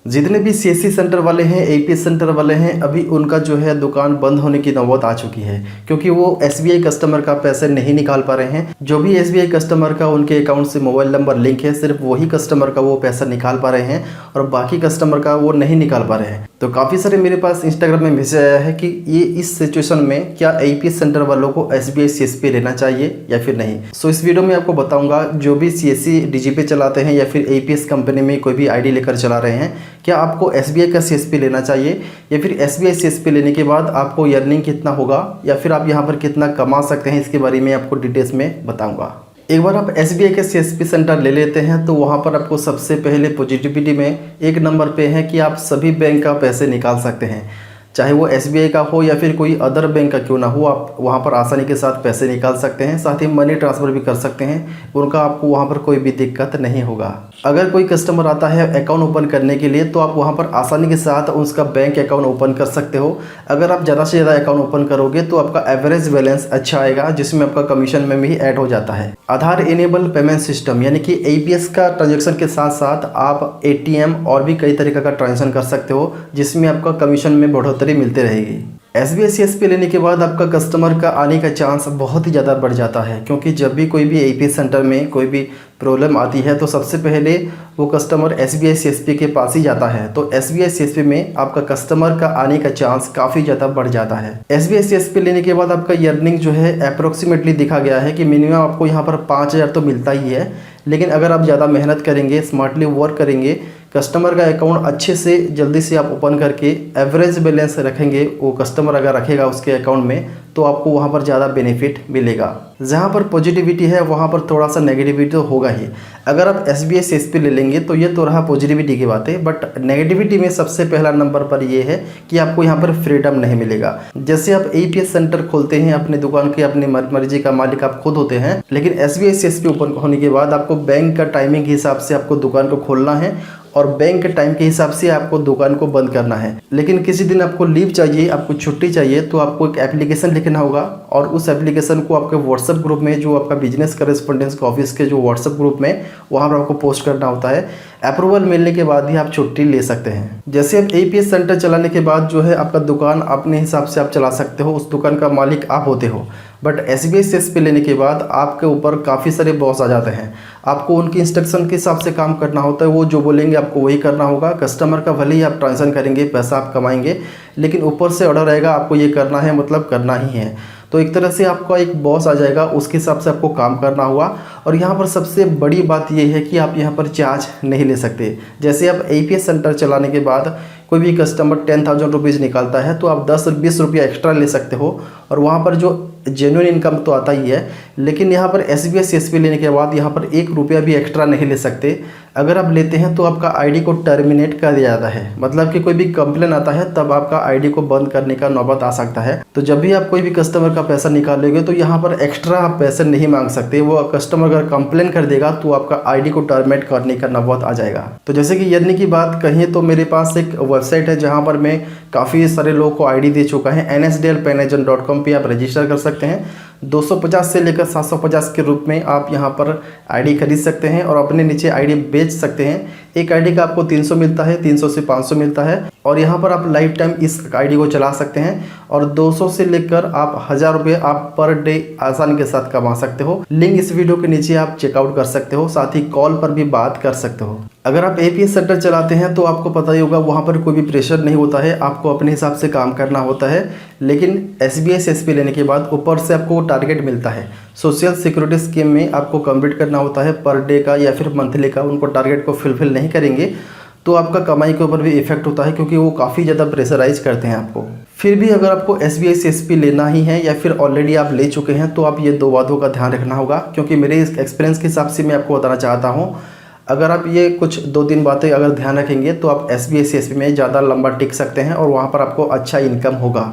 जितने भी CSC centre वाले हैं, एपीएस सेंटर वाले हैं, अभी उनका जो है दुकान बंद होने की नौबत आ चुकी है, क्योंकि वो एसबीआई कस्टमर का पैसे नहीं निकाल पा रहे हैं। जो भी एसबीआई कस्टमर का उनके अकाउंट से मोबाइल नंबर लिंक है, सिर्फ वही कस्टमर का वो पैसा निकाल पा रहे हैं और बाकी कस्टमर का वो नहीं निकाल पा रहे हैं। तो काफ़ी सारे मेरे पास इंस्टाग्राम में मैसेज आया है कि ये इस सिचुएशन में क्या एपीएस सेंटर वालों को एसबीआई सीएसपी लेना चाहिए या फिर नहीं। सो इस वीडियो में आपको बताऊंगा, जो भी सीएससी डीजीपी चलाते हैं या फिर एपीएस कंपनी में कोई भी आईडी लेकर चला रहे हैं, क्या आपको एसबीआई का सीएसपी लेना चाहिए या फिर एसबीआई सीएसपी लेने के बाद आपको अर्निंग कितना होगा या फिर आप यहाँ पर कितना कमा सकते हैं, इसके बारे में आपको डिटेल्स में बताऊंगा। एक बार आप एसबीआई के सीएसपी सेंटर ले लेते हैं तो वहाँ पर आपको सबसे पहले पॉजिटिविटी में एक नंबर पे है कि आप सभी बैंक का पैसे निकाल सकते हैं, चाहे वो एसबीआई का हो या फिर कोई अदर बैंक का क्यों ना हो, आप वहाँ पर आसानी के साथ पैसे निकाल सकते हैं। साथ ही मनी ट्रांसफ़र भी कर सकते हैं, उनका आपको वहाँ पर कोई भी दिक्कत नहीं होगा। अगर कोई कस्टमर आता है अकाउंट ओपन करने के लिए तो आप वहाँ पर आसानी के साथ उसका बैंक अकाउंट ओपन कर सकते हो। अगर आप ज़्यादा से ज़्यादा अकाउंट ओपन करोगे तो आपका एवरेज बैलेंस अच्छा आएगा, जिसमें आपका कमीशन में भी ऐड हो जाता है। आधार इनेबल पेमेंट सिस्टम यानी कि एपीएस का ट्रांजेक्शन के साथ साथ आप एटीएम और भी कई तरीक़ा का ट्रांजेक्शन कर सकते हो, जिसमें आपका कमीशन में बढ़ोतरी मिलती रहेगी। एसबीआई सीएसपी लेने के बाद आपका कस्टमर का आने का चांस बहुत ही ज़्यादा बढ़ जाता है, क्योंकि जब भी कोई भी एपीएस सेंटर में कोई भी प्रॉब्लम आती है तो सबसे पहले वो कस्टमर एसबीआई सीएसपी के पास ही जाता है। तो एसबीआई सीएसपी में आपका कस्टमर का आने का चांस काफ़ी ज़्यादा बढ़ जाता है। एसबीआई सीएसपी लेने के बाद आपका अर्निंग जो है अप्रोक्सीमेटली दिखा गया है कि मिनिमम आपको यहाँ पर 5,000 तो मिलता ही है, लेकिन अगर आप ज़्यादा मेहनत करेंगे, स्मार्टली वर्क करेंगे, कस्टमर का अकाउंट अच्छे से जल्दी से आप ओपन करके एवरेज बैलेंस रखेंगे, वो कस्टमर अगर रखेगा उसके अकाउंट में, तो आपको वहाँ पर ज़्यादा बेनिफिट मिलेगा। जहाँ पर पॉजिटिविटी है वहाँ पर थोड़ा सा नेगेटिविटी तो होगा ही। अगर आप एसबीआई सीएसपी ले लेंगे तो ये तो रहा पॉजिटिविटी की बात है, बट नेगेटिविटी में सबसे पहला नंबर पर ये है कि आपको यहाँ पर फ्रीडम नहीं मिलेगा। जैसे आप एपीएस सेंटर खोलते हैं अपने दुकान के, अपनी मर्जी का मालिक आप खुद होते हैं, लेकिन एसबीआई सीएसपी ओपन होने के बाद आपको बैंक का टाइमिंग के हिसाब से आपको दुकान को खोलना है और बैंक के टाइम के हिसाब से आपको दुकान को बंद करना है। लेकिन किसी दिन आपको लीव चाहिए, आपको छुट्टी चाहिए, तो आपको एक एप्लीकेशन लिखना होगा और उस एप्लीकेशन को आपके व्हाट्सएप ग्रुप में, जो आपका बिजनेस करेस्पॉन्डेंस का ऑफिस के जो व्हाट्सएप ग्रुप में, वहाँ पर आपको पोस्ट करना होता है। अप्रूवल मिलने के बाद ही आप छुट्टी ले सकते हैं। जैसे आप एपीएस सेंटर चलाने के बाद जो है आपका दुकान अपने हिसाब से आप चला सकते हो, उस दुकान का मालिक आप होते हो। बट एसबीआई सीएसपी लेने के बाद आपके ऊपर काफ़ी सारे बॉस आ जाते हैं, आपको उनकी इंस्ट्रक्शन के हिसाब से काम करना होता है, वो जो बोलेंगे आपको वही करना होगा। कस्टमर का भले ही आप ट्रांजेक्शन करेंगे, पैसा आप कमाएंगे, लेकिन ऊपर से ऑर्डर रहेगा आपको ये करना है, मतलब करना ही है। तो एक तरह से आपका एक बॉस आ जाएगा, उसके हिसाब से आपको काम करना हुआ। और यहाँ पर सबसे बड़ी बात ये है कि आप यहाँ पर चार्ज नहीं ले सकते। जैसे आप एपीएस सेंटर चलाने के बाद कोई भी कस्टमर 10,000 रुपीज़ निकालता है तो आप 10-20 रुपया एक्स्ट्रा ले सकते हो, और वहाँ पर जो जेन्युइन इनकम तो आता ही है। लेकिन यहाँ पर एसबीआई सीएसपी लेने के बाद यहाँ पर 1 रुपया भी एक्स्ट्रा नहीं ले सकते। अगर आप लेते हैं तो आपका आईडी को टर्मिनेट कर दिया जाता है, मतलब कि कोई भी कंप्लेन आता है तब आपका आईडी को बंद करने का नौबत आ सकता है। तो जब भी आप कोई भी कस्टमर का पैसा निकालोगे तो यहाँ पर एक्स्ट्रा आप पैसे नहीं मांग सकते। वो कस्टमर अगर कंप्लेन कर देगा तो आपका आईडी को टर्मिनेट करने का नौबत आ जाएगा। तो जैसे कि अर्निंग की बात कहें तो मेरे पास एक वेबसाइट है जहाँ पर मैं काफ़ी सारे लोगों को आईडी दे चुका है। nsdlpanagent.com पे आप रजिस्टर कर सकते हैं। 250 से लेकर 750 के रूप में आप यहाँ पर आईडी खरीद सकते हैं और अपने नीचे आईडी बेच सकते हैं। एक आईडी का आपको 300 मिलता है, 300 से 500 मिलता है, और यहाँ पर आप लाइफ टाइम इस आईडी को चला सकते हैं। और 200 से लेकर आप 1000 रुपये आप पर डे आसानी के साथ कमा सकते हो। लिंक इस वीडियो के नीचे आप चेकआउट कर सकते हो, साथ ही कॉल पर भी बात कर सकते हो। अगर आप एपीएस सेंटर चलाते हैं तो आपको पता ही होगा वहाँ पर कोई भी प्रेशर नहीं होता है, आपको अपने हिसाब से काम करना होता है। लेकिन एसबीआई सीएसपी लेने के बाद ऊपर से आपको टारगेट मिलता है। सोशल सिक्योरिटी स्कीम में आपको कंप्लीट करना होता है पर डे का या फिर मंथली का। उनको टारगेट को फुलफिल नहीं करेंगे तो आपका कमाई के ऊपर भी इफेक्ट होता है, क्योंकि वो काफ़ी ज़्यादा प्रेशराइज करते हैं आपको। फिर भी अगर आपको एसबीआई सीएसपी लेना ही है या फिर ऑलरेडी आप ले चुके हैं तो आप ये 2 बातों का ध्यान रखना होगा, क्योंकि मेरे एक्सपीरियंस के हिसाब से मैं आपको बताना चाहता हूँ। अगर आप ये कुछ 2-3 बातें अगर ध्यान रखेंगे तो आप एसबीआई सीएसपी में ज़्यादा लंबा टिक सकते हैं और वहाँ पर आपको अच्छा इनकम होगा।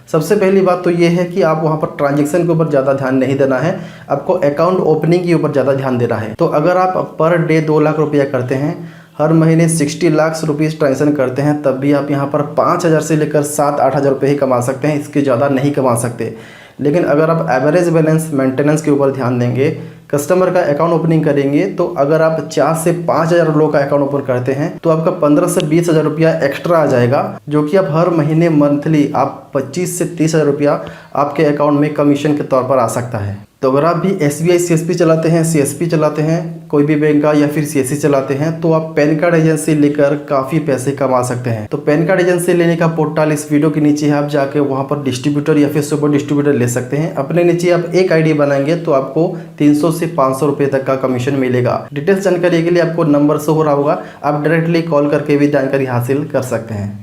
सबसे पहली बात तो ये है कि आप वहाँ पर ट्रांजैक्शन के ऊपर ज़्यादा ध्यान नहीं देना है, आपको अकाउंट ओपनिंग के ऊपर ज़्यादा ध्यान देना है। तो अगर आप पर डे 2 लाख रुपया करते हैं, हर महीने 60 लाख रुपीज़ ट्रांजेक्शन करते हैं, तब भी आप यहाँ पर 5,000 से लेकर 7-8 हज़ार रुपये ही कमा सकते हैं, इसके ज़्यादा नहीं कमा सकते। लेकिन अगर आप एवरेज बैलेंस मेंटेनेंस के ऊपर ध्यान देंगे, कस्टमर का अकाउंट ओपनिंग करेंगे तो अगर आप 4 से 5,000 लोग का अकाउंट ओपन करते हैं तो आपका 15 से 20,000 रुपया एक्स्ट्रा आ जाएगा, जो कि आप हर महीने मंथली आप 25 से 30,000 रुपया आपके अकाउंट में कमीशन के तौर पर आ सकता है। तो अगर आप भी SBI CSP चलाते हैं, CSP चलाते हैं, कोई भी बैंक का या फिर CSC चलाते हैं, तो आप पैन कार्ड एजेंसी लेकर काफ़ी पैसे कमा सकते हैं। तो पैन कार्ड एजेंसी लेने का पोर्टल इस वीडियो के नीचे है, आप जाके वहाँ पर डिस्ट्रीब्यूटर या फिर सुपर डिस्ट्रीब्यूटर ले सकते हैं। अपने नीचे आप एक ID बनाएंगे तो आपको 300 से 500 रुपये तक का कमीशन मिलेगा। डिटेल्स जानकारी के लिए आपको नंबर शो हो रहा होगा, आप डायरेक्टली कॉल करके भी जानकारी हासिल कर सकते हैं।